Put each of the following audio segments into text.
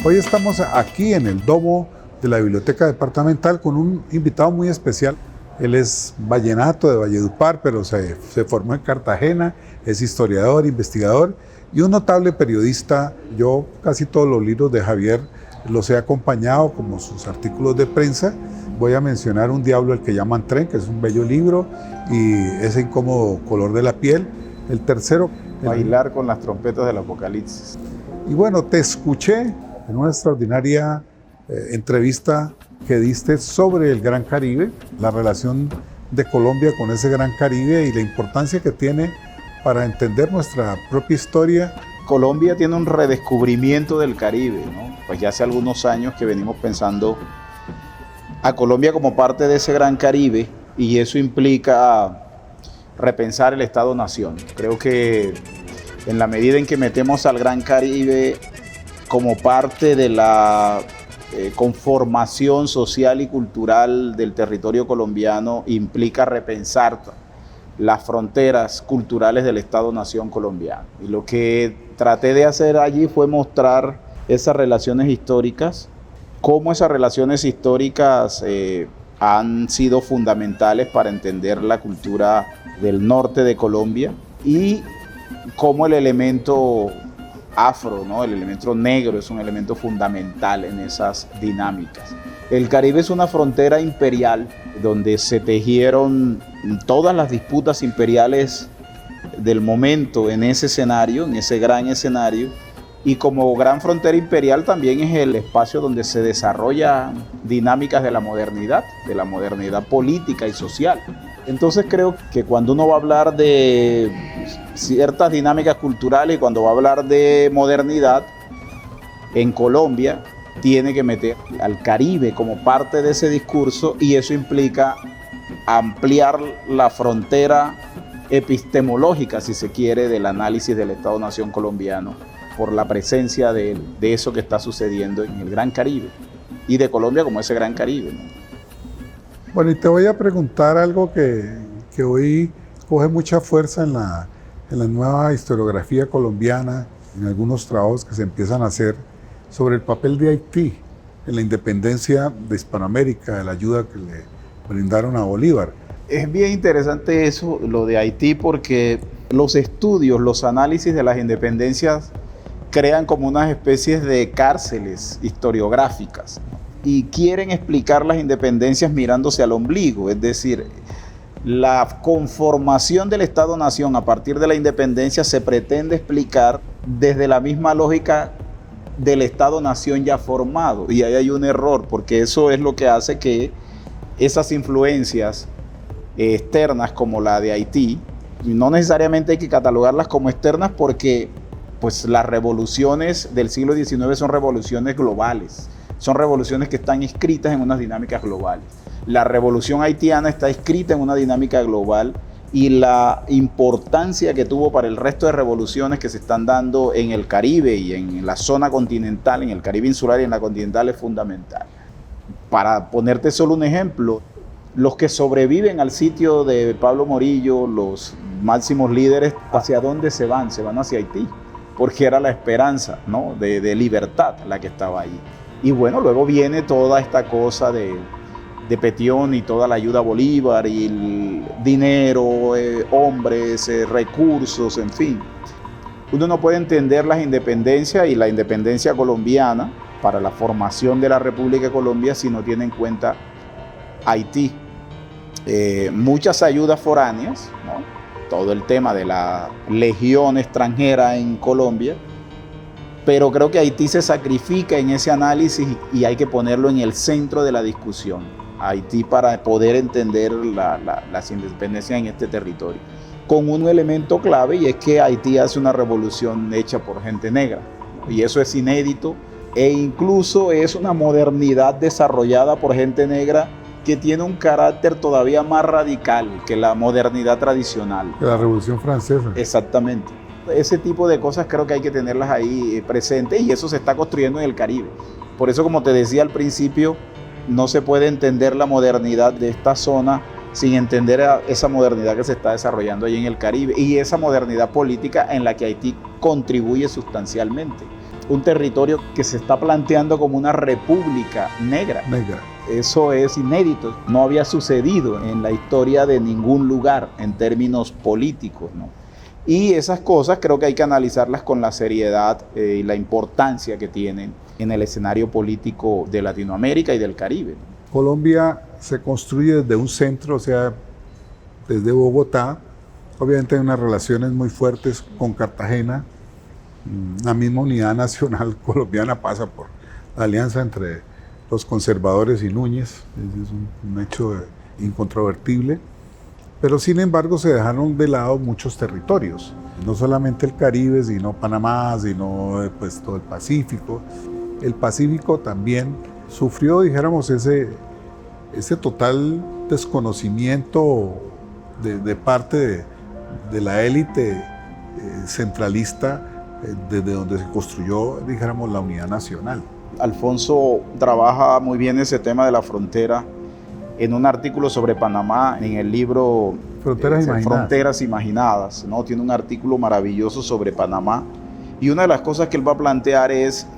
Hoy estamos aquí en el domo de la Biblioteca Departamental con un invitado muy especial. Él es vallenato de Valledupar, pero se formó en Cartagena, es historiador, investigador y un notable periodista. Yo casi todos los libros de Javier los he acompañado, como sus artículos de prensa. Voy a mencionar Un diablo el que llaman tren, que es un bello libro, y Ese incómodo color de la piel. El tercero, Bailar con las trompetas del Apocalipsis. Y bueno, te escuché en una extraordinaria entrevista que diste sobre el Gran Caribe, la relación de Colombia con ese Gran Caribe y la importancia que tiene para entender nuestra propia historia. Colombia tiene un redescubrimiento del Caribe, ¿no? Pues ya hace algunos años que venimos pensando a Colombia como parte de ese Gran Caribe, y eso implica repensar el Estado-Nación. Creo que en la medida en que metemos al Gran Caribe como parte de la conformación social y cultural del territorio colombiano, implica repensar las fronteras culturales del Estado-Nación colombiano. Y lo que traté de hacer allí fue mostrar esas relaciones históricas, cómo esas relaciones históricas han sido fundamentales para entender la cultura del norte de Colombia, y cómo el elemento afro, ¿no? El elemento negro es un elemento fundamental en esas dinámicas. El Caribe es una frontera imperial donde se tejieron todas las disputas imperiales del momento en ese escenario, en ese gran escenario, y como gran frontera imperial también es el espacio donde se desarrollan dinámicas de la modernidad política y social. Entonces creo que cuando uno va a hablar de ciertas dinámicas culturales y cuando va a hablar de modernidad en Colombia, tiene que meter al Caribe como parte de ese discurso, y eso implica ampliar la frontera epistemológica, si se quiere, del análisis del Estado-Nación colombiano, por la presencia de eso que está sucediendo en el Gran Caribe y de Colombia como ese Gran Caribe, ¿no? Bueno, y te voy a preguntar algo que hoy coge mucha fuerza en la nueva historiografía colombiana, en algunos trabajos que se empiezan a hacer sobre el papel de Haití en la independencia de Hispanoamérica, de la ayuda que le brindaron a Bolívar. Es bien interesante eso, lo de Haití, porque los estudios, los análisis de las independencias crean como unas especies de cárceles historiográficas y quieren explicar las independencias mirándose al ombligo, es decir, la conformación del Estado-Nación a partir de la independencia se pretende explicar desde la misma lógica del Estado-Nación ya formado, y ahí hay un error, porque eso es lo que hace que esas influencias externas como la de Haití, no necesariamente hay que catalogarlas como externas, porque pues las revoluciones del siglo XIX son revoluciones globales, son revoluciones que están inscritas en unas dinámicas globales. La revolución haitiana está inscrita en una dinámica global, y la importancia que tuvo para el resto de revoluciones que se están dando en el Caribe y en la zona continental, en el Caribe insular y en la continental, es fundamental. Para ponerte solo un ejemplo, los que sobreviven al sitio de Pablo Morillo, los máximos líderes, ¿hacia dónde se van? Se van hacia Haití, porque era la esperanza, ¿no?, de libertad la que estaba ahí. Y bueno, luego viene toda esta cosa de Petión y toda la ayuda a Bolívar y el dinero, hombres, recursos, en fin. Uno no puede entender las independencias y la independencia colombiana para la formación de la República de Colombia si no tiene en cuenta Haití. Muchas ayudas foráneas, ¿no?, todo el tema de la legión extranjera en Colombia, pero creo que Haití se sacrifica en ese análisis y hay que ponerlo en el centro de la discusión. Haití, para poder entender las independencias en este territorio, con un elemento clave, y es que Haití hace una revolución hecha por gente negra, y eso es inédito, e incluso es una modernidad desarrollada por gente negra que tiene un carácter todavía más radical que la modernidad tradicional. La Revolución Francesa. Exactamente. Ese tipo de cosas creo que hay que tenerlas ahí presentes, y eso se está construyendo en el Caribe. Por eso, como te decía al principio, no se puede entender la modernidad de esta zona sin entender esa modernidad que se está desarrollando allí en el Caribe, y esa modernidad política en la que Haití contribuye sustancialmente. un territorio que se está planteando como una república negra. Eso es inédito, no había sucedido en la historia de ningún lugar en términos políticos, ¿no? Y esas cosas creo que hay que analizarlas con la seriedad y la importancia que tienen en el escenario político de Latinoamérica y del Caribe. Colombia se construye desde un centro, o sea, desde Bogotá. Obviamente hay unas relaciones muy fuertes con Cartagena. La misma unidad nacional colombiana pasa por la alianza entre los conservadores y Núñez. Es un hecho incontrovertible. Pero sin embargo se dejaron de lado muchos territorios, no solamente el Caribe, sino Panamá, sino pues, todo el Pacífico. El Pacífico también sufrió, dijéramos, ese total desconocimiento de parte de la élite centralista desde donde se construyó, dijéramos, la unidad nacional. Alfonso trabaja muy bien ese tema de la frontera en un artículo sobre Panamá en el libro Fronteras Imaginadas, ¿no? Tiene un artículo maravilloso sobre Panamá y una de las cosas que él va a plantear es: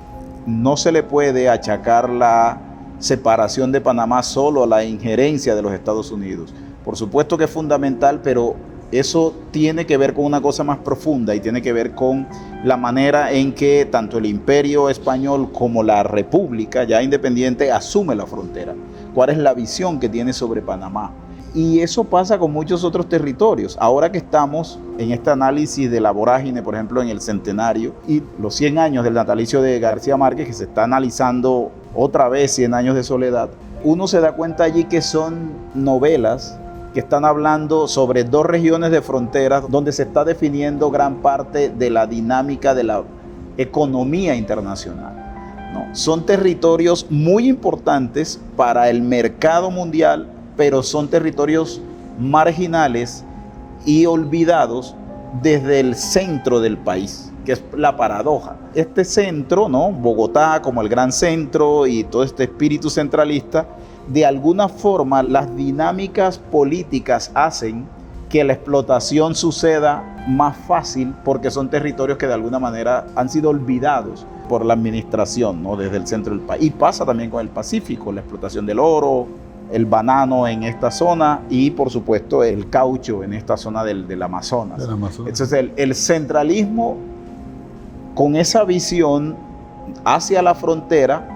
no se le puede achacar la separación de Panamá solo a la injerencia de los Estados Unidos. Por supuesto que es fundamental, pero eso tiene que ver con una cosa más profunda y tiene que ver con la manera en que tanto el Imperio Español como la República ya independiente asume la frontera. ¿Cuál es la visión que tiene sobre Panamá? Y eso pasa con muchos otros territorios. Ahora que estamos en este análisis de la vorágine, por ejemplo, en el centenario y los 100 años del natalicio de García Márquez, que se está analizando otra vez 100 años de soledad, uno se da cuenta allí que son novelas que están hablando sobre dos regiones de fronteras donde se está definiendo gran parte de la dinámica de la economía internacional, ¿no? Son territorios muy importantes para el mercado mundial, pero son territorios marginales y olvidados desde el centro del país, que es la paradoja. Este centro, ¿no? Bogotá como el gran centro y todo este espíritu centralista, de alguna forma las dinámicas políticas hacen que la explotación suceda más fácil porque son territorios que de alguna manera han sido olvidados por la administración, ¿no? Desde el centro del país. Y pasa también con el Pacífico, la explotación del oro, el banano en esta zona y por supuesto el caucho en esta zona del Amazonas. Entonces el centralismo con esa visión hacia la frontera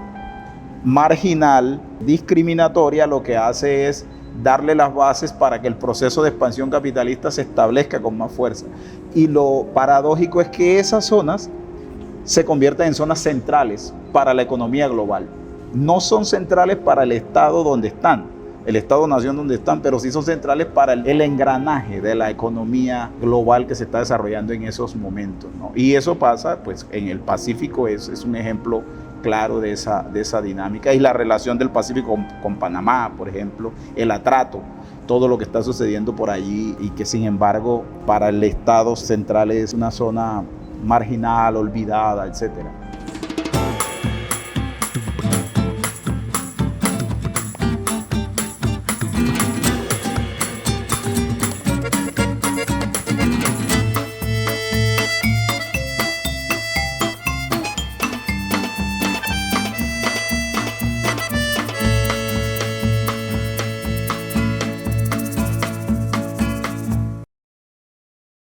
marginal, discriminatoria, lo que hace es darle las bases para que el proceso de expansión capitalista se establezca con más fuerza. Y lo paradójico es que esas zonas se convierten en zonas centrales para la economía global. No son centrales para el Estado donde están, el Estado-nación donde están, pero sí son centrales para el engranaje de la economía global que se está desarrollando en esos momentos, ¿no? Y eso pasa, pues, en el Pacífico es un ejemplo claro de esa dinámica, y la relación del Pacífico con Panamá, por ejemplo, el atrato, todo lo que está sucediendo por allí y que sin embargo para el Estado central es una zona marginal, olvidada, etcétera.